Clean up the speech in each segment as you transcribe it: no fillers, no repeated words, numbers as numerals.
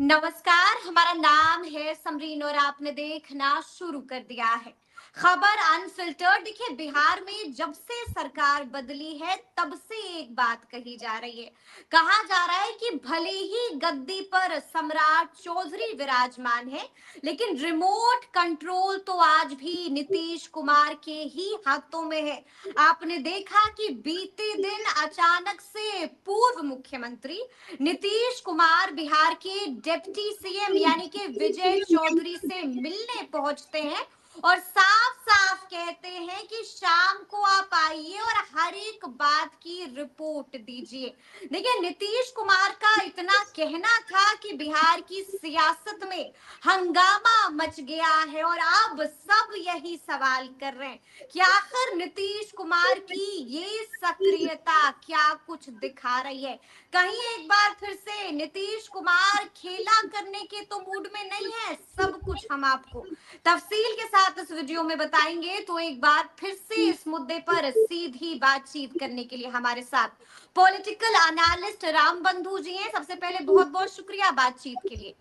नमस्कार, हमारा नाम है समरीन और आपने देखना शुरू कर दिया है खबर अनफिल्टर्ड। देखिए, बिहार में जब से सरकार बदली है तब से एक बात कही जा रही है। कहा जा रहा है कि भले ही गद्दी पर सम्राट चौधरी विराजमान है, लेकिन रिमोट कंट्रोल तो आज भी नीतीश कुमार के ही हाथों में है। आपने देखा कि बीते दिन अचानक से पूर्व मुख्यमंत्री नीतीश कुमार बिहार के डिप्टी सीएम यानी कि विजय चौधरी से मिलने पहुंचते हैं और साफ साफ कहते हैं कि शाम को आप आइए और हर एक बात की रिपोर्ट दीजिए। देखिए, नीतीश कुमार का इतना कहना था कि बिहार की सियासत में हंगामा मच गया है और अब सब यही सवाल कर रहे हैं कि आखिर नीतीश कुमार की ये सक्रियता क्या कुछ दिखा रही है। कहीं एक बार फिर से नीतीश कुमार खेला करने के तो मूड में नहीं है। सब कुछ हम आपको तफसील के साथ इस वीडियो में बताएंगे। तो एक बार फिर से इस मुद्दे पर सीधी बातचीत करने के लिए हमारे साथ पॉलिटिकल एनालिस्ट राम बंधु जी हैं। सबसे पहले बहुत बहुत शुक्रिया बातचीत के लिए।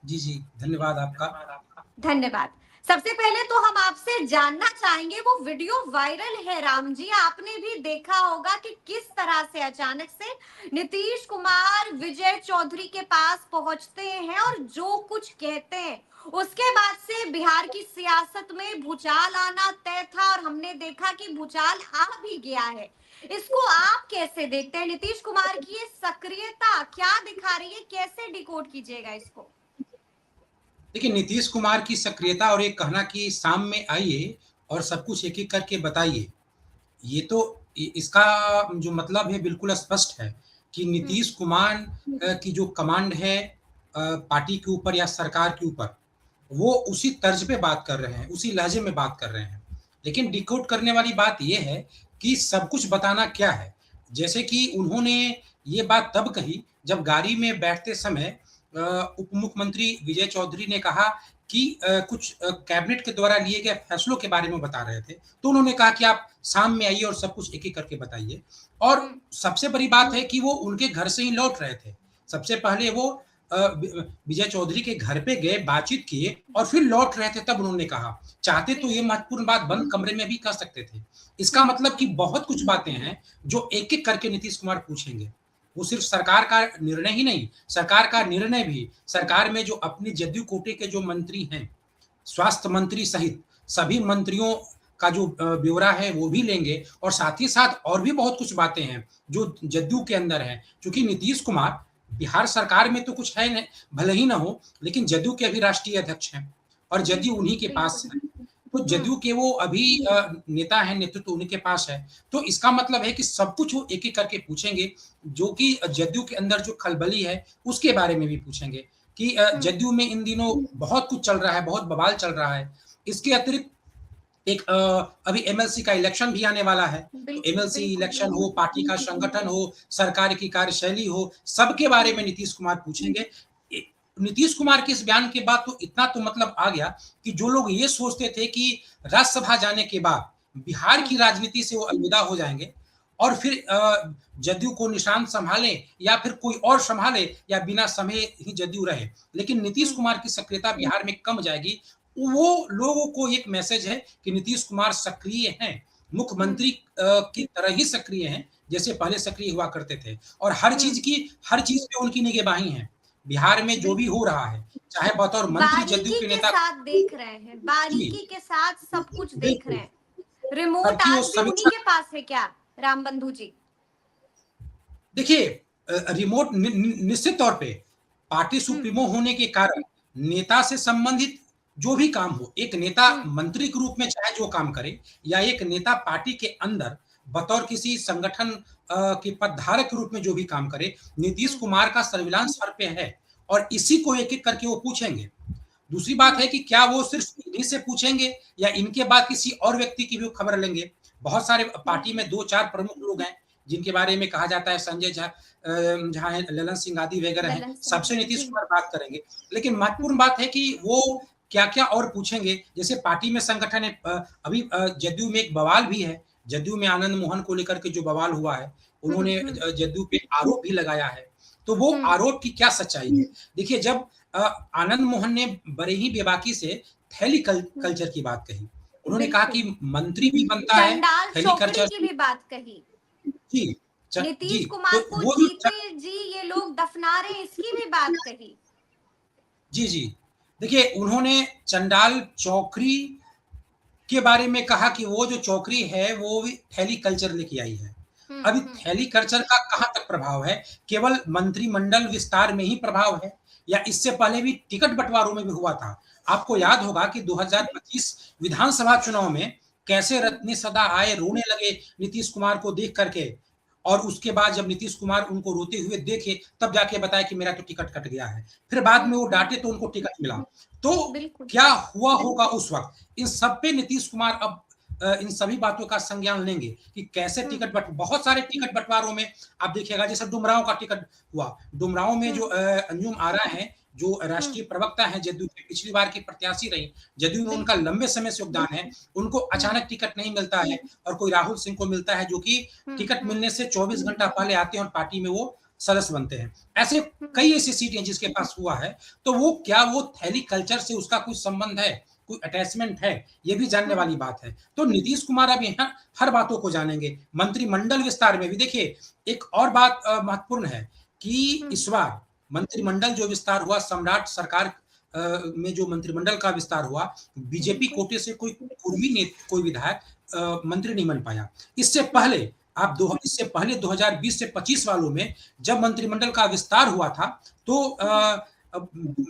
जी जी, धन्यवाद आपका। धन्यवाद। सबसे पहले तो हम आपसे जानना चाहेंगे, वो वीडियो वायरल है राम जी, आपने भी देखा होगा कि किस तरह से अचानक से नीतीश कुमार विजय चौधरी के पास पहुंचते हैं और जो कुछ कहते हैं उसके बाद से बिहार की सियासत में भूचाल आना तय था और हमने देखा कि भूचाल आ भी गया है। इसको आप कैसे देखते हैं? नीतीश कुमार की ये सक्रियता क्या दिखा रही है, कैसे डिकोड कीजिएगा इसको? देखिए, नीतीश कुमार की सक्रियता और ये कहना कि शाम में आइए और सब कुछ एक-एक करके बताइए, ये तो इसका जो मतलब है बिल्कुल स्पष्ट है कि नीतीश कुमार की जो कमांड है पार्टी के ऊपर या सरकार के ऊपर, वो उसी तर्ज पे बात कर रहे हैं, उसी लहजे में बात कर रहे हैं। लेकिन डिकोड करने वाली बात ये है कि सब कुछ बताना क्या है? जैसे कि उन्होंने ये बात तब कही जब गाड़ी में बैठते समय उप मुख्यमंत्री विजय चौधरी ने कहा कि कुछ कैबिनेट के द्वारा लिए गए फैसलों के बारे में बता रहे थे। तो उन्होंने कहा कि आप शाम में आइए और सब कुछ एक-एक करके बताइए। और सबसे बड़ी बात है कि वो उनके घर से ही लौट रहे थे। सबसे पहले वो विजय चौधरी के घर पे गए, बातचीत किए और फिर लौट रहे थे, तब उन्होंने कहा। चाहते तो ये महत्वपूर्ण बात बंद कमरे में भी कर सकते थे। इसका मतलब कि बहुत कुछ बातें हैं जो एक-एक करके नीतीश कुमार पूछेंगे। वो सिर्फ सरकार का निर्णय ही नहीं, सरकार का निर्णय भी, सरकार में जो अपनी जदयू कोटे के जो मंत्री हैं, स्वास्थ्य मंत्री सहित सभी मंत्रियों का जो ब्यौरा है वो भी लेंगे और साथ ही साथ और भी बहुत कुछ बातें हैं जो जदयू के अंदर हैं। क्योंकि नीतीश कुमार बिहार सरकार में तो कुछ है नहीं, भले ही ना हो, लेकिन जदयू के अभी राष्ट्रीय अध्यक्ष हैं और जदयू उन्हीं के पास है। तो जदयू के वो अभी नेता हैं, नेतृत्व उन्हीं के पास है। तो इसका मतलब है कि सब कुछ वो एक-एक करके पूछेंगे, जो कि जदयू के अंदर जो खलबली है, उसके बारे में भी पूछेंगे कि जदयू में इन दिनों बहुत कुछ चल रहा है, बहुत बवाल चल रहा है। इसके अतिरिक्त एक अभी एमएलसी का इलेक्शन भी आने वाला है। तो एमएलसी इलेक्शन हो, पार्टी का संगठन हो, सरकार की कार्यशैली हो, सबके बारे में नीतीश कुमार पूछेंगे। नीतीश कुमार के इस बयान के बाद तो इतना तो मतलब आ गया कि जो लोग ये सोचते थे कि राज्यसभा जाने के बाद बिहार की राजनीति से वो अलविदा हो जाएंगे और फिर जदयू को निशान संभाले या फिर कोई और संभाले या बिना समय ही जदयू रहे, लेकिन नीतीश कुमार की सक्रियता बिहार में कम जाएगी। वो लोगों को एक मैसेज है कि नीतीश कुमार सक्रिय हैं, मुख्यमंत्री की तरह ही सक्रिय हैं, जैसे पहले सक्रिय हुआ करते थे और हर चीज पे उनकी निगहबानी है। बिहार में जो भी हो रहा है, चाहे बतौर मंत्री जदयू बारीकी के के नेता साथ देख रहे हैं, जी, बारीकी के साथ सब कुछ देख रहे बिल्कुल, हैं। रिमोट सबकी वो आज भी उन्हीं समीक्षा। के पास है क्या राम बंधु जी? देखिए, रिमोट निश्चित तौर पे पार्टी हम्म। सुप्रीमो होने के कारण नेता से संबंधित जो भी काम हो, एक नेता मंत्री के रूप में चाहे जो काम करे या एक नेता पार्टी के अंदर बतौर किसी संगठन के पदधारक के रूप में जो भी काम करे, नीतीश कुमार का सर्विलांस सर पे है और इसी को एक-एक करके वो पूछेंगे। दूसरी बात है कि क्या वो सिर्फ इन्हीं से पूछेंगे या इनके बाद किसी और व्यक्ति की भी खबर लेंगे? बहुत सारे पार्टी में 2-4 प्रमुख लोग हैं, जिनके बारे में कहा जाता है संजय झा झा हैं, ललन सिंह आदि वगैरह हैं, ललन सिंह सबसे नीतीश जी। कुमार बात करेंगे। लेकिन महत्वपूर्ण बात है कि वो क्या-क्या और पूछेंगे, जैसे पार्टी में संगठन है अभी जदयू में एक बवाल भी है, जदयू में आनंद मोहन को लेकर के जो बवाल हुआ है, उन्होंने जदयू पे आरोप भी लगाया है तो वो हुँ। आरोप की क्या सच्चाई है? देखिए जब आनंद मोहन ने बड़े ही बेबाकी से थैली हुँ। कल्चर की बात कही। उन्होंने कहा बिल्कुल। कि मंत्री भी बनता है चंडाल थैली चौकड़ी कल्चर की से। भी बात कही। जी, जी, नीतीश तो कुमार को वो जो जीते जी ये लोग दफना रहे हैं, इसकी भी बात कही। जी, जी। देखिए उन्होंने चंडाल चौकड़ी के बारे में कहा कि वो जो चौकरी है, वो भी थैली कल्चर लेके आई है। हुँ, अभी हुँ। थैली कल्चर का कहाँ तक प्रभाव है? केवल मंत्रिमंडल विस्तार में ही प्रभाव है या इससे पहले भी टिकट बँटवारों में भी हुआ था? आपको याद होगा कि 2025 विधानसभा चुनाव में कैसे हुँ, रत्नी सदा आए, रोने लगे नीतीश कुमार को देख कर के और उसके बाद जब नीतीश कुमार उनको रोते हुए देखे, तब जाके बताया कि मेरा तो टिकट कट गया है। फिर बाद में हुँ, वो हुँ। डाँटे तो उनको टिकट मिला। तो बिल्कुल। क्या हुआ होगा उस वक़्त? इन सब पे नीतीश कुमार अब इन सभी बातों का संज्ञान लेंगे कि कैसे हुँ, टिकट बँट बहुत सारे टिकट बँटवारों में आप देखिएगा जैसे डुमरांव का टिकट हुआ। डुमरांव में हुँ, जो अंजुम आरा हैं, जो हुँ, राष्ट्रीय प्रवक्ता हैं जदयू की, पिछली बार की प्रत्याशी रहीं, जदयू में उनका बिल्कुल। लंबे समय से योगदान है, उनको हुँ, अचानक टिकट नहीं मिलता है और कोई राहुल सिंह को मिलता है जो कि हुँ, टिकट हुँ, मिलने से 24 घंटा पहले आते हैं और पार्टी में वो सदस्य बनते हैं। ऐसे हुँ, कई ऐसी सीटें हैं जिसके पास हुआ है, तो वो क्या वो थैली कल्चर से उसका कोई संबंध है, कोई अटैचमेंट है, ये भी जानने हुँ, वाली बात है। तो नीतीश कुमार अब यहाँ हर बातों को जानेंगे। मंत्रिमंडल विस्तार में भी देखिए, एक और बात महत्वपूर्ण है कि हुँ, इस बार मंत्रिमंडल जो विस्तार हुआ सम्राट सरकार में जो मंत्रिमंडल का विस्तार हुआ, बीजेपी बिल्कुल। कोटे से कोई विधायक मंत्री नहीं बन पाया। इससे हुँ, पहले इससे पहले 2020 से 25 वालों में जब मंत्रिमंडल का विस्तार हुआ था, तो हुँ,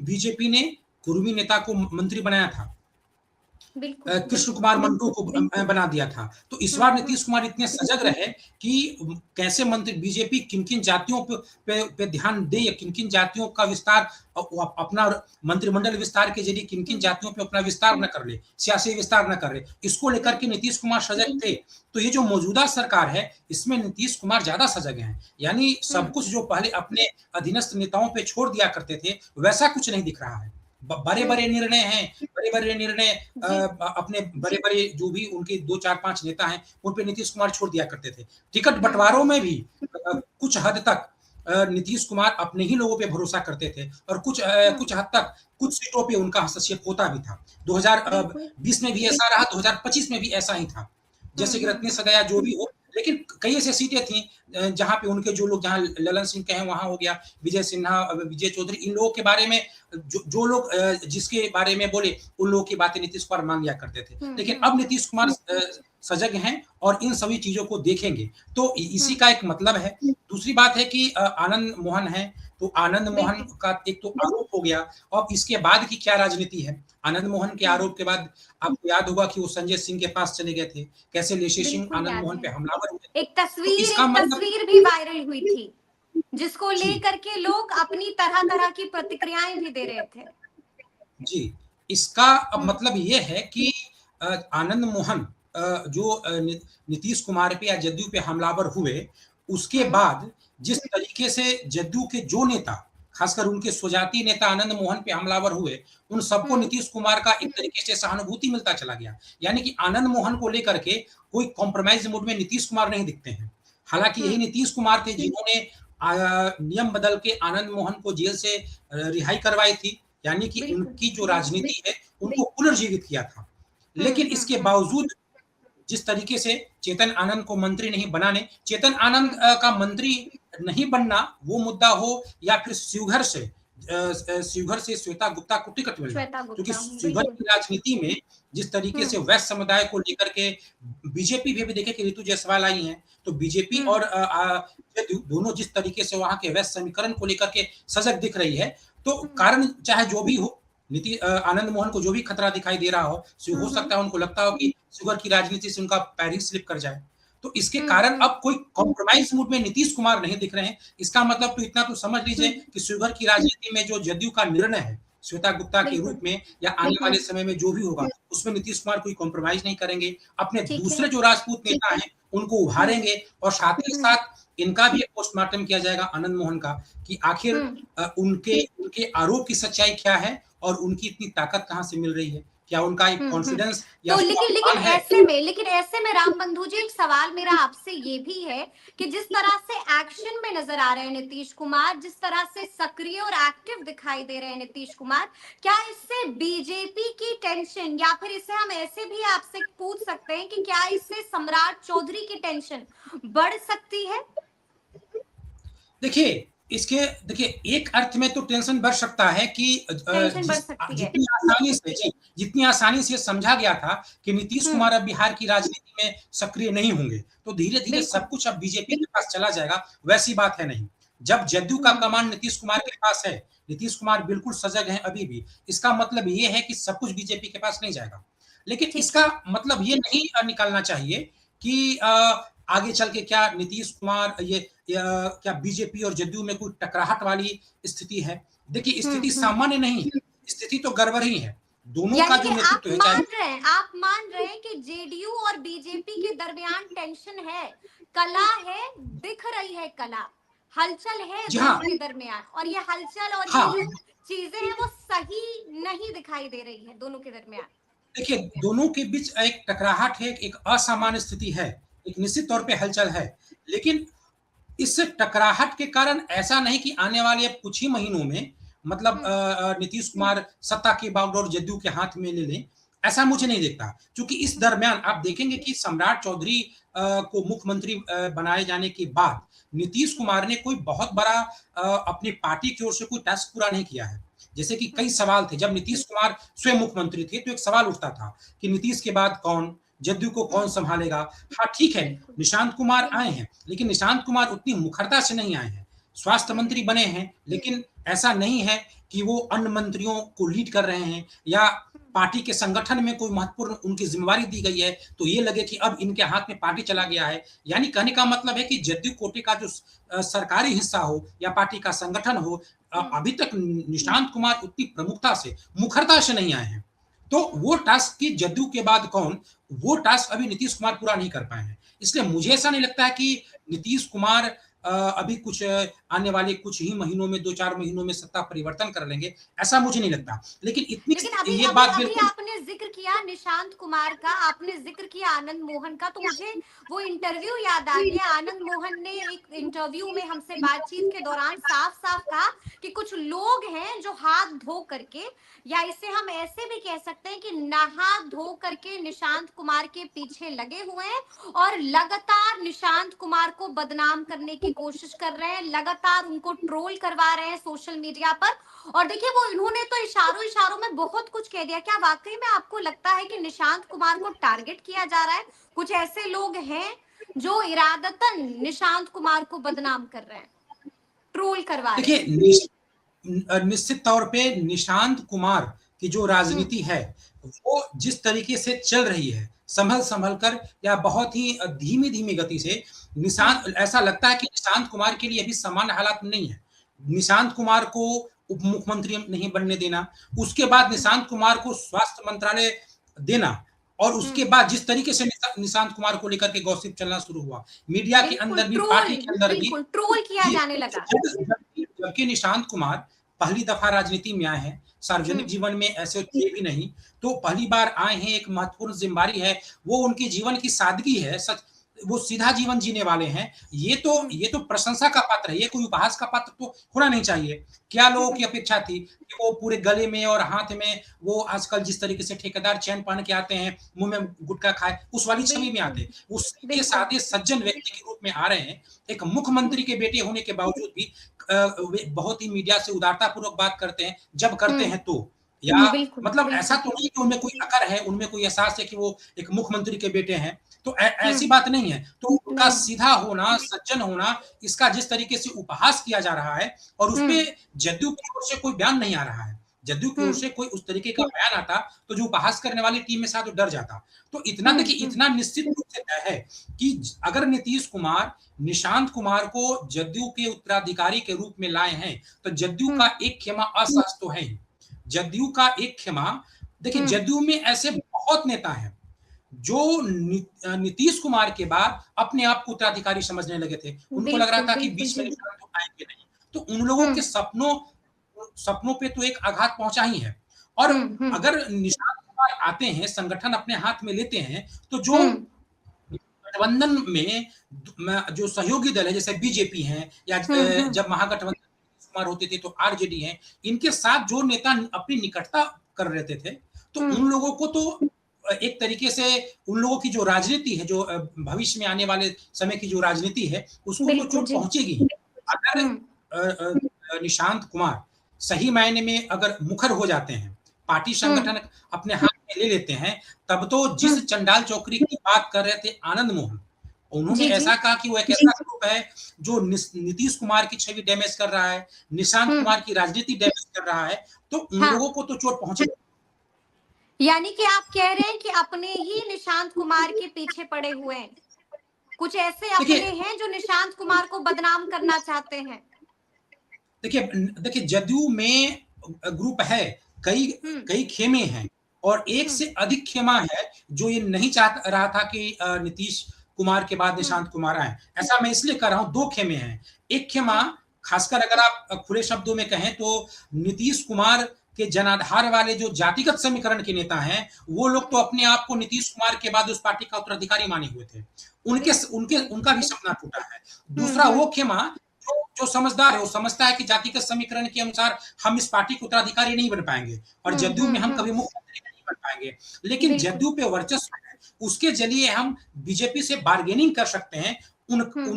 बीजेपी ने कुर्मी नेता को मंत्री बनाया था। बिल्कुल, कृष्ण बिल्कुल। कुमार मंटो को बना दिया था। तो इस हुँ, बार हुँ, नीतीश कुमार इतने सजग रहे कि कैसे मंत्री बीजेपी किन-किन जातियों पे ध्यान दे या किन-किन जातियों का विस्तार वो अपना मंत्रिमंडल विस्तार के ज़रिए किन-किन हुँ, जातियों पे अपना विस्तार न कर ले, सियासी विस्तार न कर ले। इसको लेकर के बिल्कुल। नीतीश कुमार सजग थे। तो ये जो मौजूदा सरकार है, इसमें नीतीश कुमार ज़्यादा सजग हैं। यानी हुँ, सब कुछ जो पहले अपने अधीनस्थ नेताओं पे छोड़ दिया करते थे, वैसा कुछ नहीं दिख रहा है। हुँ, बड़े-बड़े निर्णय हैं, बड़े-बड़े निर्णय जी। अपने बड़े-बड़े जो भी उनके 2, 4, 5 नेता हैं, उन पे नीतीश कुमार छोड़ दिया करते थे। टिकट हुँ, बँटवारों हुँ, में भी कुछ हद तक नीतीश कुमार अपने ही लोगों पे भरोसा करते थे और हुँ, कुछ हद तक कुछ सीटों पे उनका हस्तक्षेप होता भी था। बिल्कुल। 2020 में भी ऐसा रहा, 2025 में भी ऐसा ही था। हुँ, जैसे कि हुँ, रत्नी सदा जो भी हो, लेकिन कई ऐसी सीटें थीं जहाँ पे उनके जो लोग जहाँ ललन सिंह के हैं वहाँ हो गया, विजय सिन्हा, विजय चौधरी इन लोगों के बारे में जो लोग जिसके बारे में बोले, उन लोगों की बातें नीतीश कुमार मान लिया करते थे। हुँ, लेकिन हुँ, अब हुँ, नीतीश कुमार सजग हैं और इन सभी चीज़ों को देखेंगे। तो इसी हुँ, का एक मतलब है। दूसरी बात है कि आनंद मोहन हैं, तो आनंद मोहन बिल्कुल। का एक तो आरोप हो गया। अब इसके बाद की क्या राजनीति है? आनंद मोहन के हुँ, आरोप के बाद आपको याद होगा कि वो संजय सिंह के पास चले गए थे। कैसे लेशी सिंह बिल्कुल आनंद याद मोहन है। पे हमलावर हुए थे। तो इसका एक मतलब तस्वीर भी वायरल हुई थी, जिसको जी। लेकर के लोग अपनी तरह-तरह की प्रतिक्रियाएँ भी दे रहे थे। जी, इसका अब हुँ, मतलब ये है कि आनंद मोहन जो नीतीश कुमार पे या जदयू पे हमलावर हुए, उसके हुँ, बाद जिस तरीके से जदयू के जो नेता, खासकर उनके स्वजातीय नेता आनंद मोहन पे हमलावर हुए, उन सबको हुँ, नीतीश कुमार का एक तरीके से सहानुभूति मिलता चला गया। यानी कि आनंद मोहन को लेकर के कोई कॉम्प्रोमाइज़ मूड में नीतीश कुमार नहीं दिखते हैं। हालाँकि हुँ, यही नीतीश कुमार थे जिन्होंने नियम बदल के आनंद मोहन को जेल से रिहाई करवाई थी। यानी कि बिल्कुल। उनकी जो राजनीति है, उनको पुनर्जीवित किया था। हुँ, लेकिन हुँ, इसके हुँ, बावजूद जिस तरीके से चेतन आनंद को मंत्री नहीं बनाने चेतन हुँ, आनंद का मंत्री नहीं बनना, वो मुद्दा हो या फिर शिवघर से श्वेता गुप्ता को टिकट मिलना। श्वेता क्योंकि गुप्ता, शिवघर बिल्कुल। की राजनीति में जिस तरीके हुँ, से वैश्य समुदाय को लेकर के बीजेपी भी देखें कि ऋतु जायसवाल आई हैं, तो बीजेपी हुँ, और जदयू दोनों जिस तरीके से वहाँ के वैश्य समीकरण को लेकर के सजग दिख रही है, तो हुँ, कारण चाहे जो भी हो, आनंद मोहन को जो भी खतरा दिखाई दे रहा हो हुँ, हुँ, सकता है उनको लगता हो कि शुगर की राजनीति से उनका पैर ही स्लिप कर जाए। तो इसके हुँ, कारण हुँ, अब कोई कॉम्प्रोमाइज़ मूड में नीतीश कुमार नहीं दिख रहे हैं। इसका मतलब तो इतना तो समझ लीजिए कि शुगर की राजनीति में जो जदयू का निर्णय है, श्वेता गुप्ता के रूप बिल्कुल। में या आने वाले समय में जो भी होगा, उसमें नीतीश कुमार कोई कॉम्प्रोमाइज़ नहीं करेंगे। अपने ठीक है। दूसरे जो राजपूत नेता हैं, उनको हुँ, उभारेंगे और साथ ही हुँ, साथ इनका भी एक पोस्टमार्टम किया जाएगा आनंद मोहन का कि आखिर हुँ, उनके उनके आरोप की सच्चाई क्या है और उनकी इतनी ताकत कहाँ से मिल रही है? क्या उनका एक हम्म। कॉन्फिडेंस या तो स्वाभिमान है? लेकिन ऐसे में राम बंधु जी, एक सवाल मेरा आपसे ये भी है कि जिस तरह से एक्शन में नजर आ रहे हैं नीतीश कुमार, जिस तरह से सक्रिय और एक्टिव दिखाई दे रहे हैं नीतीश कुमार, क्या इससे बीजेपी की टेंशन, या फिर इसे हम ऐसे भी आपसे पूछ सकते हैं कि क्या इससे सम्राट चौधरी की टेंशन बढ़ सकती है? देखिए, देखिए, एक अर्थ में तो टेंशन बढ़ सकता है कि टेंशन बढ़ सकती है। जितनी आसानी से समझा गया था कि नीतीश हम्म। कुमार अब बिहार की राजनीति में सक्रिय नहीं होंगे, तो धीरे-धीरे बिल्कुल। सब कुछ अब बीजेपी के पास चला जाएगा, वैसी बात है नहीं। जब जदयू का हम्म। कमान नीतीश कुमार के पास है, नीतीश कुमार बिल्कुल सजग हैं अभी भी, इसका मतलब ये है कि सब कुछ बीजेपी के पास नहीं जाएगा। लेकिन ठीक इसका है। मतलब ये नहीं निकालना चाहिए कि आगे चल के क्या नीतीश कुमार क्या बीजेपी और जदयू में कोई टकराहट वाली स्थिति है? देखिए, स्थिति हम्म। सामान्य नहीं है, स्थिति तो गड़बड़ ही है। दोनों का यानी कि जो नेतृत्व है, चाहे आप मान रहे हैं कि जेडीयू और बीजेपी के दरमियान टेंशन है, कला है, दिख रही है कला, हलचल है जी दोनों हाँ, के दरमियान, और ये हलचल और ये हाँ, जो चीजें हैं वो सही नहीं दिखाई दे रही है दोनों के दरमियान। देखिए, दोनों के बीच एक टकराहट है, एक असामान्य स्थिति है, एक निश्चित तौर पे हलचल है। लेकिन इस टकराहट के कारण ऐसा नहीं कि आने वाले अब कुछ ही महीनों में मतलब नीतीश कुमार सत्ता की बागडोर जदयू के हाथ में ले लें, ऐसा मुझे नहीं दिखता। क्योंकि इस दरमियान आप देखेंगे कि सम्राट चौधरी को मुख्यमंत्री बनाए जाने के बाद नीतीश कुमार ने कोई बहुत बड़ा अपनी पार्टी की ओर से कोई टास्क पूरा नहीं किया है। जैसे कि कई सवाल थे, जब नीतीश कुमार स्वयं मुख्यमंत्री थे, तो एक सवाल उठता था कि नीतीश के बाद कौन? जदयू को कौन संभालेगा? हाँ, ठीक है, बिल्कुल। निशांत कुमार आए हैं, लेकिन निशांत कुमार उतनी मुखरता से नहीं आए हैं। स्वास्थ्य मंत्री हम्म। बने हैं, लेकिन ऐसा नहीं है कि वो अन्य मंत्रियों को लीड कर रहे हैं या पार्टी के संगठन में कोई महत्वपूर्ण उनकी ज़िम्मेवारी दी गई है, तो ये लगे कि अब इनके हाथ में पार्टी चला गया है। यानी कहने का मतलब है कि जदयू कोटे का जो सरकारी हिस्सा हो या पार्टी का संगठन हो, अभी तक निशांत कुमार उतनी प्रमुखता से, मुखरता से नहीं आए हैं। तो वो टास्क कि जदयू के बाद कौन, वो टास्क अभी नीतीश कुमार पूरा नहीं कर पाए हैं। इसलिए मुझे ऐसा नहीं लगता है कि नीतीश कुमार अभी कुछ आने वाले कुछ ही महीनों में 2-4 महीनों में सत्ता परिवर्तन कर लेंगे, ऐसा मुझे नहीं लगता। लेकिन इतनी लेकिन अभी ये अभी बात अभी बिल्कुल आपने जिक्र किया निशांत कुमार का, आपने जिक्र किया आनंद मोहन का, तो मुझे वो इंटरव्यू याद आ गया। आनंद मोहन ने एक इंटरव्यू में हमसे बातचीत के दौरान साफ साफ कहा कि कुछ लोग हैं जो हाथ धो करके, या इसे हम ऐसे भी कह सकते हैं कि नहा धो करके निशांत कुमार के पीछे लगे हुए हैं और लगातार निशांत कुमार को बदनाम करने की कोशिश कर रहे हैं, लगातार उनको ट्रोल करवा रहे हैं सोशल मीडिया पर। और देखिए, वो इन्होंने तो इशारों इशारों में बहुत कुछ कह दिया। क्या वाकई में आपको लगता है कि निशांत कुमार को टारगेट किया जा रहा है? कुछ ऐसे लोग हैं जो इरादतन निशांत कुमार को बदनाम कर रहे हैं, ट्रोल करवा रहे देखिए, हैं। निश्चित तौर पे निशांत कुमार की जो हम्म। राजनीति है, वो जिस तरीके से चल रही है, संभल-संभल कर या बहुत ही धीमी-धीमी गति से, ऐसा लगता है कि निशांत कुमार के लिए अभी सामान्य हालात नहीं है। निशांत कुमार को उप मुख्यमंत्री नहीं बनने देना, उसके बाद निशांत कुमार को स्वास्थ्य मंत्रालय देना और उसके हम्म। बाद जिस तरीके से निशांत कुमार को लेकर के गॉसिप चलना शुरू हुआ, मीडिया के बिल्कुल अंदर भी, ट्रोल, पार्टी के अंदर भी, बिल्कुल ट्रोल किया जी, जाने लगा। जबकि निशांत कुमार पहली दफा राजनीति में आए हैं, सार्वजनिक हम्म। जीवन में ऐसे थे भी नहीं, तो पहली बार आए हैं, एक महत्वपूर्ण ज़िम्मेदारी है, वो उनके जीवन की सादगी है, सच वो सीधा जीवन जीने वाले हैं। ये तो प्रशंसा का पात्र है, ये कोई उपहास का पात्र तो होना नहीं चाहिए। क्या लोगों की अपेक्षा थी कि वो पूरे गले में और हाथ में वो आजकल जिस तरीके से ठेकेदार चैन पहन के आते हैं, मुँह में गुटखा खाए, उस वाली छवि में आते। वो सीधे बिल्कुल। साधे सज्जन व्यक्ति के रूप में आ रहे हैं। एक मुख्यमंत्री के बेटे होने के बावजूद भी वे बहुत ही मीडिया से उदारतापूर्वक बात करते हैं, जब करते हैं तो। या बिल्कुल मतलब ऐसा बिल्कुल। तो नहीं कि उनमें कोई अकड़ है, उनमें कोई एहसास है कि वो एक मुख्यमंत्री के बेटे हैं, तो ऐसी बात नहीं है। तो उनका नहीं। सीधा होना, सज्जन होना, इसका जिस तरीके से उपहास किया जा रहा है और उसपे जदयू की ओर से कोई बयान नहीं आ रहा है। जदयू की ओर से कोई उस तरीके का बयान आता, तो जो उपहास करने वाली टीम में शायद वो डर जाता। तो इतना देखिए, इतना निश्चित रूप से तय है कि अगर नीतीश कुमार निशांत कुमार को जदयू के उत्तराधिकारी के रूप में लाए हैं, तो जदयू का एक खेमा असहज तो है ही। जदयू का एक खेमा, देखिए, जदयू में ऐसे बहुत नेता हैं जो नीतीश कुमार के बाद अपने आप को उत्तराधिकारी समझने लगे थे। उनको लग रहा बिल्कुल था कि बिल्कुल बीच में जी। निशांत तो आएँगे नहीं। तो उन लोगों के सपनों सपनों पे तो एक आघात पहुँचा ही है। और हम्म। अगर निशांत कुमार आते हैं, संगठन अपने हाथ में लेते हैं, तो जो हुँ, गठबंधन में जो सहयोगी दल है, जैसे बीजेपी है या हुँ, हुँ, जब महागठबंधन नीतीश कुमार होते थे तो आरजेडी है, इनके साथ जो नेता अपनी निकटता कर लेते थे, तो हुँ, उन लोगों को तो एक तरीके से उन लोगों की जो राजनीति है, जो भविष्य में आने वाले समय की जो राजनीति है, उसको तो बिल्कुल, चोट जी। पहुँचेगी ही। अगर हुँ, निशांत कुमार सही मायने में अगर मुखर हो जाते हैं, पार्टी हुँ, संगठन अपने हाथ में ले लेते हैं, तब तो हुँ, जिस चंडाल चौकड़ी की बात कर रहे थे आनंद मोहन, उन्होंने जी, जी। ऐसा कहा कि वो एक ऐसा ग्रुप है जो नीतीश कुमार की छवि डैमेज कर रहा है, निशांत हुँ, कुमार की राजनीति डैमेज कर रहा है, तो उन हाँ, लोगों को तो चोट पहुँचेगी। यानी कि आप कह रहे हैं कि अपने ही निशांत कुमार के पीछे पड़े हुए हैं। कुछ ऐसे अपने देखिए हैं जो निशांत कुमार को बदनाम करना चाहते हैं। देखिए जदयू में ग्रुप है, कई हुँ, कई खेमे हैं और एक हुँ, से अधिक खेमा है जो ये नहीं चाह रहा था कि नीतीश कुमार के बाद हुँ, निशांत कुमार आए। ऐसा मैं इसलिए कह रहा हूँ, 2 खेमे हैं। एक खेमा हुँ, खासकर अगर आप खुले शब्दों में कहें तो नीतीश कुमार के जनाधार वाले जो जातिगत समीकरण के नेता हैं, वो लोग तो हुँ, अपने आप को नीतीश कुमार के बाद उस पार्टी का उत्तराधिकारी माने हुए थे। उनके बिल्कुल। उनके उनका भी सपना टूटा है। हुँ, दूसरा हुँ, वो खेमा जो समझदार है, वो समझता है कि जातिगत समीकरण के अनुसार हम इस पार्टी के उत्तराधिकारी नहीं बन पाएंगे और हुँ, जदयू हुँ, में हम हुँ, कभी मुख्यमंत्री नहीं बन पाएंगे, लेकिन बिल्कुल। जदयू पे वर्चस्व है, उसके जरिए हम बीजेपी से बार्गेनिंग कर सकते हैं। हुँ,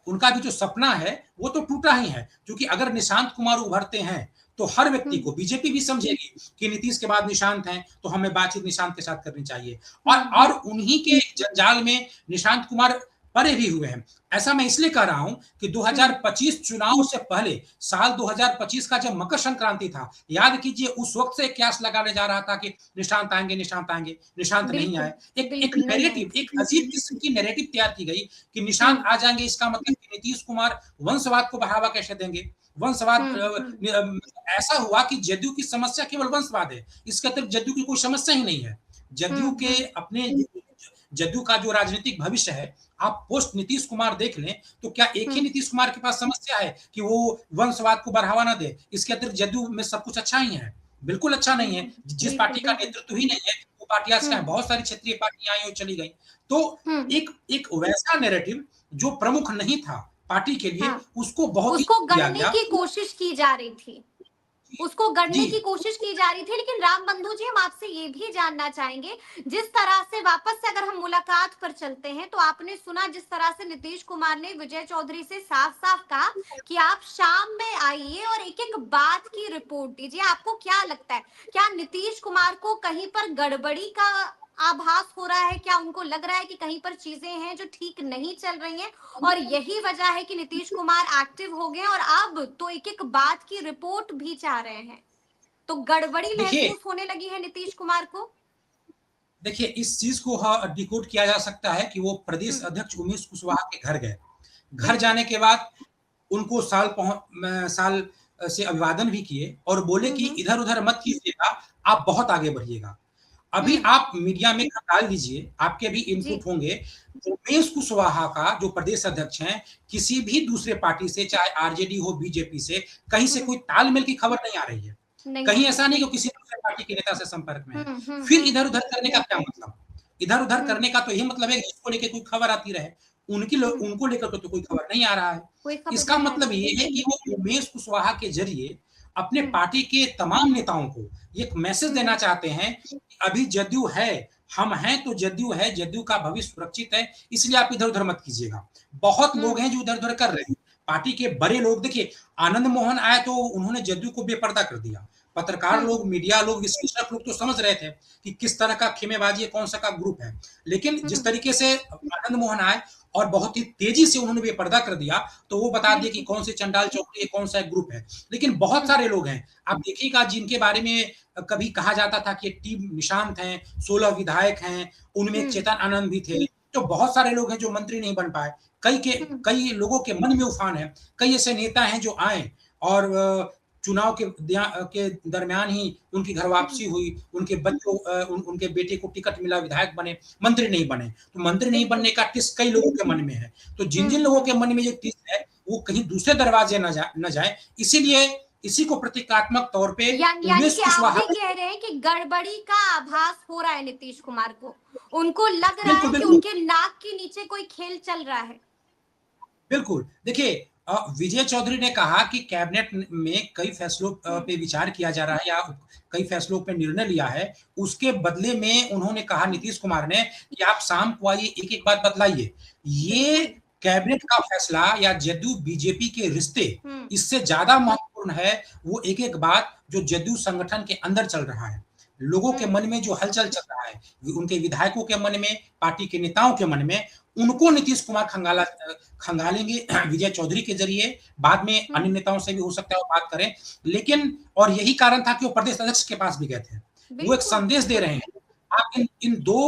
उनका भी जो सपना है वो तो टूटा ही है, क्योंकि अगर निशांत कुमार उभरते हैं तो हर व्यक्ति हुँ, को बीजेपी भी समझेगी कि नीतीश के बाद निशांत हैं, तो हमें बातचीत निशांत के साथ करनी चाहिए और हुँ, हुँ, उन्हीं के जंजाल में निशांत कुमार परे भी हुए हैं। ऐसा मैं इसलिए कह रहा हूं कि हुँ, 2025 चुनाव से पहले साल 2025 का जब मकर संक्रांति था, याद कीजिए उस वक्त से क्यास लगाने जा रहा था कि निशांत आएंगे, निशांत आएंगे, निशांत नहीं बिल्कुल, आए। एक बिल्कुल नहीं आए। नैरेटिव, एक अजीब किस्म की नैरेटिव तैयार की गई कि निशांत हुँ, आ जाएंगे, इसका मतलब कि नीतीश कुमार वंशवाद को बढ़ावा कैसे देंगे। वंशवाद हुँ, हुँ, ऐसा हुआ कि जदयू की समस्या केवल वंशवाद है, इसके अतिरिक्त जदयू की कोई समस्या ही नहीं है। हुँ, जदयू के हुँ, अपने जदयू का जो राजनीतिक भविष्य है, आप पोस्ट नीतीश कुमार देख लें, तो क्या एक हुँ, ही नीतीश कुमार के पास समस्या है कि वो वंशवाद को बढ़ावा ना दे? इसके अतिरिक्त जदयू में सब कुछ अच्छा ही है। बिल्कुल अच्छा नहीं है। बिल्कुल, जिस बिल्कुल, पार्टी का बिल्कुल। नेतृत्व ही नहीं है, वो पार्टी आज क्या है? हुँ, बहुत सारी क्षेत्रीय पार्टियाँ आई और चली गई। तो हुँ, एक एक वैसा नैरेटिव जो प्रमुख नहीं था पार्टी के लिए, हाँ, उसको बहुत ही उसको दिया गढ़ने गया। की कोशिश की जा रही थी। उसको जी, गढ़ने की कोशिश की जा रही थी, लेकिन राम बंधु जी हम आपसे ये भी जानना चाहेंगे, जिस तरह से वापस से अगर हम मुलाकात पर चलते हैं, तो आपने सुना जिस तरह से नीतीश कुमार ने विजय चौधरी से साफ-साफ कहा कि आप शाम में आइए और एक-एक बात की रिपोर्ट दीजिए। आपको क्या लगता है, क्या नीतीश कुमार को कहीं पर गड़बड़ी का आभास हो रहा है? क्या उनको लग रहा है कि कहीं पर चीज़ें हैं जो ठीक नहीं चल रही हैं और यही वजह है कि नीतीश कुमार एक्टिव हो गए और अब तो एक-एक बात की रिपोर्ट भी चाह रहे हैं? तो गड़बड़ी देखिए महसूस होने लगी है नीतीश कुमार को? देखिए इस चीज़ को डिकोड किया जा सकता है कि वो प्रदेश हुँ, अध्यक्ष उमेश कुशवाहा के घर गए। घर बिल्कुल। जाने के बाद उनको साल से अभिवादन भी किए और बोले हुँ, कि हुँ, इधर-उधर मत कीजिएगा, आप बहुत आगे बढ़िएगा। अभी हुँ, आप मीडिया में खंगाल दीजिए, आपके भी जी। इनपुट होंगे, उमेश कुशवाहा का जो प्रदेश अध्यक्ष हैं, किसी भी दूसरे पार्टी से चाहे आरजेडी हो, बीजेपी से, कहीं से हुँ, कोई तालमेल की खबर नहीं आ रही है। नहीं कहीं आ ऐसा रही नहीं है। कि वो किसी दूसरे पार्टी के नेता से संपर्क में हुँ, है। हुँ, फिर हुँ, इधर-उधर करने का क्या मतलब? इधर-उधर हुँ, करने का तो यही मतलब है कि इसको लेके कोई खबर आती रहे। हुँ, उनको लेकर के तो कोई खबर नहीं आ रहा है। कोई खबर इसका नहीं आ मतलब रही है। ये है कि वो उमेश कुशवाहा के ज़रिए अपने हुँ, पार्टी के तमाम नेताओं को एक मैसेज हुँ, देना चाहते हैं कि अभी जदयू है, हम हैं तो जदयू है, जदयू का भविष्य सुरक्षित है, इसलिए आप इधर-उधर मत कीजिएगा। बहुत हुँ, लोग हैं जो इधर-उधर कर रहे हैं। पार्टी के बड़े लोग देखिए, आनंद मोहन आए तो उन्होंने जदयू को बेपर्दा कर दिया। पत्रकार हुँ, लोग, मीडिया लोग, विश्लेषक लोग तो समझ रहे थे कि किस तरह का खेमेबाजी है, कौन-सा का ग्रुप है। लेकिन जिस हुँ, तरीके से आनंद मोहन आए और बहुत ही तेज़ी से उन्होंने बेपर्दा कर दिया, तो वो बता दिए कि बिल्कुल। कौन से चंडाल चौकड़ी है, कौन-सा एक ग्रुप है। लेकिन बहुत हुँ, सारे लोग हैं, आप देखिएगा जिनके बारे में कभी कहा जाता था कि टीम निशांत हैं, 16 विधायक हैं, उनमें हुँ, चेतन आनंद भी थे। तो बहुत सारे लोग हैं जो मंत्री नहीं बन पाए। हुँ, कई लोगों के मन में उफान है। कई ऐसे नेता हैं जो आए और चुनाव के दरमियान ही उनकी घर हुँ, वापसी हुई, उनके बेटे को टिकट मिला, विधायक बने, मंत्री नहीं बने। तो मंत्री नहीं बिल्कुल। बनने का टिस कई लोगों के मन में है। तो हुँ, जिन-जिन लोगों हुँ, के मन में ये टिस है, वो कहीं दूसरे दरवाजे ना जाए, इसीलिए इसी को प्रतीकात्मक तौर पे यानी उमेश कि आप कुशवाहा भी कह रहे हैं कि गड़बड़ी का आभास हो रहा है नीतीश कुमार को। उनको लग रहा बिल्कुल, है कि बिल्कुल। उनके नाक के नीचे कोई खेल चल रहा है। बिल्कुल। देखिए विजय चौधरी ने कहा कि कैबिनेट में कई फैसलों हुँ, पे विचार किया जा रहा है या कई फैसलों पे निर्णय लिया है। उसके बदले में उन्होंने कहा हुँ, नीतीश कुमार ने कि आप शाम को आइए, एक-एक बात बतलाइए। ये बिल्कुल। कैबिनेट का फैसला या जदयू-बीजेपी के रिश्ते, हुँ, इससे ज़्यादा महत्वपूर्ण है वो एक-एक बात जो जदयू संगठन के अंदर चल रहा है। लोगों के हुँ, मन में जो हलचल चल रहा है, उनके विधायकों के मन में, पार्टी के नेताओं के मन में, उनको नीतीश कुमार खंगालेंगे विजय चौधरी के ज़रिए, बाद में हुँ, अन्य नेताओं से भी हो सकता है वो बात करें। लेकिन और यही कारण था कि वो प्रदेश अध्यक्ष के पास भी गए थे। वो एक बिल्कुल। संदेश दे रहे हैं। आप इन 2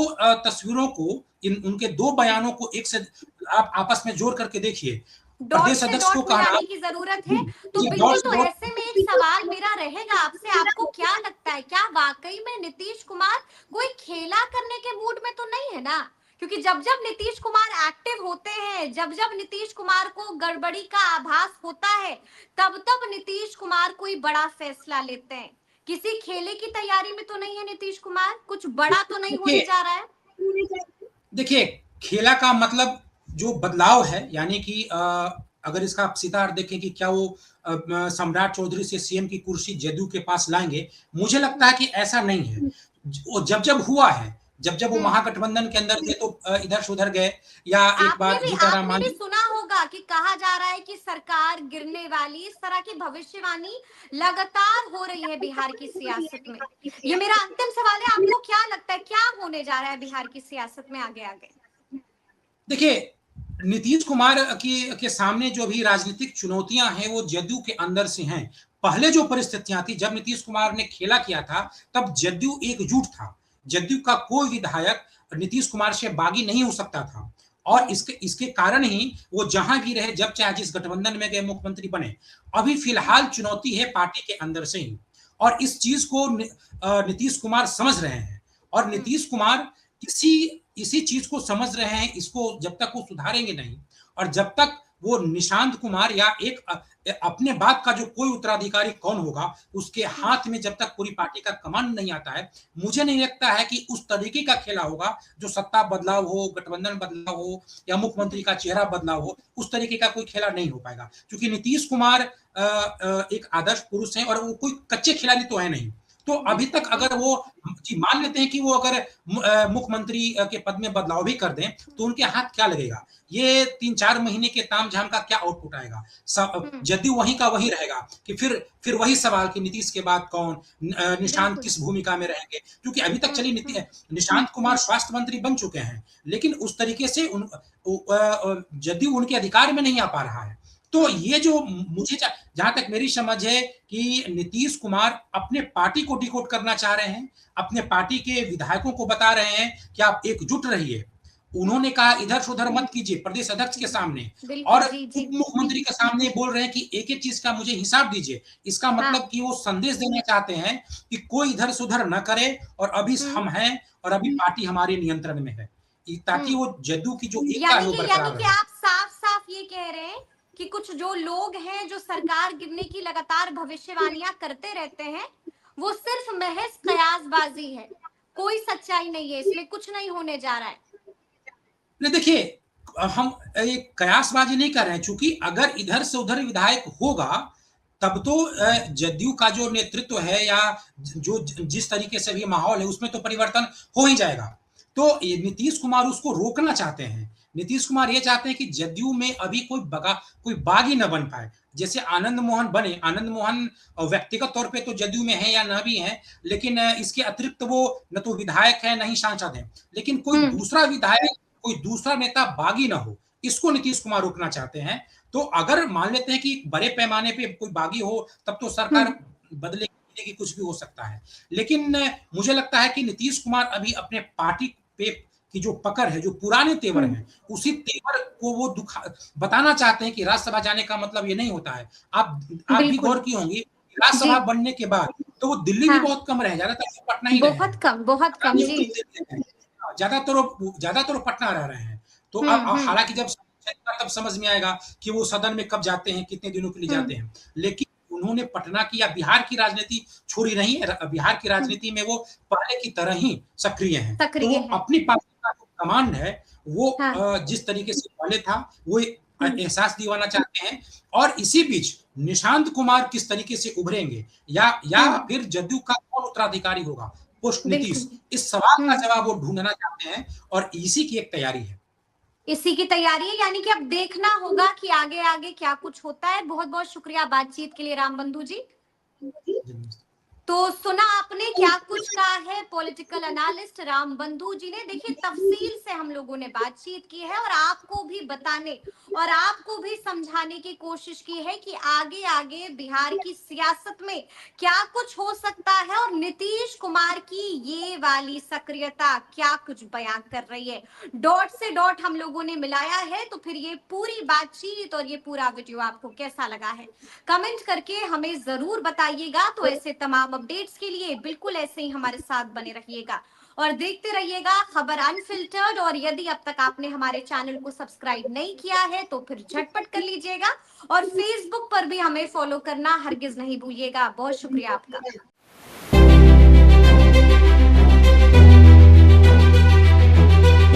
तस्वीरों को, इन उनके 2 बयानों को एक से आप आपस में जोड़ करके देखिए। डॉट प्रदेश से अध्यक्ष को डॉट कहना मिलाने की ज़रूरत है। जी, तो जी, डॉट बिल्कुल, से तो डॉट ऐसे में एक सवाल मेरा रहेगा आपसे, आपको क्या लगता है, क्या वाक़ई में नीतीश कुमार कोई खेला करने के मूड में तो नहीं है ना? क्योंकि जब-जब नीतीश कुमार एक्टिव होते हैं, जब-जब नीतीश कुमार को गड़बड़ी का आभास होता है, तब-तब नीतीश कुमार कोई बड़ा फैसला लेते हैं। किसी खेले की तैयारी में तो नहीं है नीतीश कुमार? कुछ बड़ा तो नहीं होने देखिए जा रहा है? देखिए, खेला का मतलब जो बदलाव है, यानी कि अगर इसका आप सीधा अर्थ देखें कि क्या वो सम्राट चौधरी से सीएम की कुर्सी जदयू के पास लाएँगे, मुझे लगता हुँ, है कि ऐसा नहीं है। वो जब-जब हुआ है, जब-जब वो हुँ। महागठबंधन के अंदर थे तो इधर से उधर गए, या एक बार जीतनराम आपने भी मांझी। सुना होगा कि कहा जा रहा है कि सरकार गिरने वाली, इस तरह की भविष्यवाणी लगातार हो रही है बिहार की सियासत में। ये मेरा अंतिम सवाल है, आपको क्या लगता है क्या होने जा रहा है बिहार की सियासत में आगे-आगे? देखिए, नीतीश कुमार के सामने जो भी राजनीतिक चुनौतियाँ हैं, वो जदयू के अंदर से हैं। पहले जो परिस्थितियाँ थी, जब नीतीश कुमार ने खेला किया था, तब जदयू एकजुट था। जदयू का कोई विधायक नीतीश कुमार से बागी नहीं हो सकता था। और हुँ, इसके इसके कारण ही वो जहाँ भी रहे, जब चाहे जिस गठबंधन में गए, मुख्यमंत्री बने। अभी हुँ, फिलहाल चुनौती है पार्टी के अंदर से ही, और इस चीज़ को नीतीश कुमार समझ रहे हैं। और हुँ, नीतीश कुमार इसी इसी चीज़ को समझ रहे हैं, इसको जब तक वो सुधारेंगे नहीं, और जब तक वो निशांत कुमार या एक अपने बाद का जो कोई उत्तराधिकारी कौन होगा, उसके हुँ, हाथ में जब तक पूरी पार्टी का कमान नहीं आता है, मुझे नहीं लगता है कि उस तरीके का खेला होगा, जो सत्ता बदलाव हो, गठबंधन बदलाव हो या हुँ, मुख्यमंत्री का चेहरा बदलाव हो, उस तरीके का कोई खेला नहीं हो पाएगा। क्योंकि नीतीश कुमार एक आदर्श पुरुष हैं और वो कोई कच्चे खिलाड़ी तो हैं नहीं। तो अभी तक बिल्कुल, अगर बिल्कुल। वो जी, मान लेते हैं कि वो अगर मुख्यमंत्री के पद में बदलाव भी कर दें, हुँ, तो उनके हाथ क्या लगेगा? ये 3-4 महीने के तामझाम का क्या आउटपुट आएगा? हुँ, जदयू वहीं का वहीं रहेगा कि फिर वही सवाल कि नीतीश के बाद कौन? निशांत बिल्कुल। किस भूमिका में रहेंगे? क्योंकि अभी तक हुँ, चलिए हुँ, निशांत कुमार स्वास्थ्य मंत्री बन चुके हैं, लेकिन उस तरीके से जदयू उनके अधिकार में नहीं आ पा रहा है। तो हुँ, ये जो मुझे जहाँ तक मेरी समझ है कि नीतीश कुमार अपने पार्टी को डिकोड करना चाह रहे हैं, अपने पार्टी के विधायकों को बता रहे हैं कि आप एकजुट रहिए। हुँ, उन्होंने कहा इधर से उधर मत कीजिए प्रदेश अध्यक्ष के हुँ। सामने, और बिल्कुल, जी, उप जी। मुख्यमंत्री के सामने बोल रहे हैं कि एक-एक चीज़ का मुझे हिसाब दीजिए। इसका हाँ, मतलब कि वो संदेश देना चाहते हैं कि कोई इधर से उधर ना करे, और अभी हुँ, हम हैं और अभी पार्टी हमारे नियंत्रण में है। ताकि हुँ। वो जदयू की जो एकता है वो यानी बरकरार कि रहे। आप साफ-साफ ये कह रहे हैं कि कुछ जो लोग हैं, जो सरकार गिरने की लगातार भविष्यवाणियाँ करते रहते हैं, वो सिर्फ महज़ कयासबाज़ी है। कोई सच्चाई नहीं है इसमें, कुछ नहीं होने जा रहा है। नहीं देखिए, हम एक कयासबाज़ी नहीं कर रहे हैं, चूँकि अगर इधर से उधर विधायक होगा, तब तो जदयू का जो नेतृत्व है या जिस तरीके से भी माहौल है, उसमें तो परिवर्तन हो ही जाएगा। तो ये नीतीश कुमार उसको रोकना चाहते हैं। नीतीश कुमार ये चाहते हैं कि जदयू में अभी कोई बागी ना बन पाए। जैसे आनंद मोहन बने, आनंद मोहन व्यक्तिगत तौर पे तो जदयू में हैं या ना भी हैं, लेकिन इसके अतिरिक्त वो न तो विधायक हैं, ना ही सांसद हैं। लेकिन कोई हुँ, दूसरा विधायक, कोई दूसरा नेता बागी ना हो, इसको नीतीश कुमार रोकना चाहते हैं। तो अगर मान लेते हैं कि बड़े पैमाने पे कोई बागी हो, तब तो हुँ, सरकार बदलेगी, कुछ भी हो सकता है। लेकिन मुझे लगता है कि नीतीश कुमार अभी अपने पार्टी पे की जो पकड़ है, जो पुराने तेवर हुँ, हैं, उसी तेवर को वो बताना चाहते हैं कि राज्यसभा जाने का मतलब ये नहीं होता है। आप भी बिल्कुल। गौर की होंगी, जी, राज्यसभा बनने के बाद तो वो दिल्ली भी हाँ, बहुत कम रहे, ज़्यादातर वो पटना ही रहे हैं। बहुत कम, जी। ज़्यादातर वो पटना रह रहे हैं। तो हुँ, हुँ, हालाँकि जब चलेगा तब समझ में आएगा कि वो सदन में कब जाते हैं, कितने दिनों के लिए हुँ, जाते हैं। लेकिन उन्होंने पटना की या बिहार की राजनीति छोड़ी नहीं है, बिहार की राजनीति में वो पहले की तरह ही सक्रिय हैं। तो सक्रिय वो है। अपनी पार्टी का जो कमांड है, वो हाँ। जिस तरीके से पहले था, वो हुँ। एहसास दिलाना चाहते हैं और इसी बीच निशांत कुमार किस तरीके से उभरेंगे या हुँ। फिर जदयू का कौन उत्तराधिकारी होगा पोस्ट नीतीश, बिल्कुल। इस सवाल का हुँ। जवाब वो ढूँढना चाहते हैं और इसी की एक तैयारी है। इसी की तैयारी है, यानी कि अब देखना होगा कि आगे-आगे क्या कुछ होता है। बहुत-बहुत शुक्रिया बातचीत के लिए रामबंधु जी। जी, नमस्ते। तो सुना आपने क्या कुछ कहा है पॉलिटिकल एनालिस्ट रामबंधु जी ने। देखिए, तफसील से हम लोगों ने बातचीत की है और आपको भी बताने और आपको भी समझाने की कोशिश की है कि आगे आगे बिहार की सियासत में क्या कुछ हो सकता है और नीतीश कुमार की ये वाली सक्रियता क्या कुछ बयान कर रही है। डॉट से डॉट हम लोगों ने मिलाया है। तो फिर ये पूरी बातचीत और ये पूरा वीडियो आपको कैसा लगा है, कमेंट करके हमें जरूर बताइएगा। तो ऐसे तमाम अपडेट्स के लिए बिल्कुल ऐसे ही हमारे साथ बने रहिएगा और देखते रहिएगा खबर अनफिल्टर्ड। और यदि अब तक आपने हमारे चैनल को सब्सक्राइब नहीं किया है तो फिर झटपट कर लीजिएगा और फेसबुक पर भी हमें फॉलो करना हरगिज नहीं भूलिएगा। बहुत शुक्रिया आपका।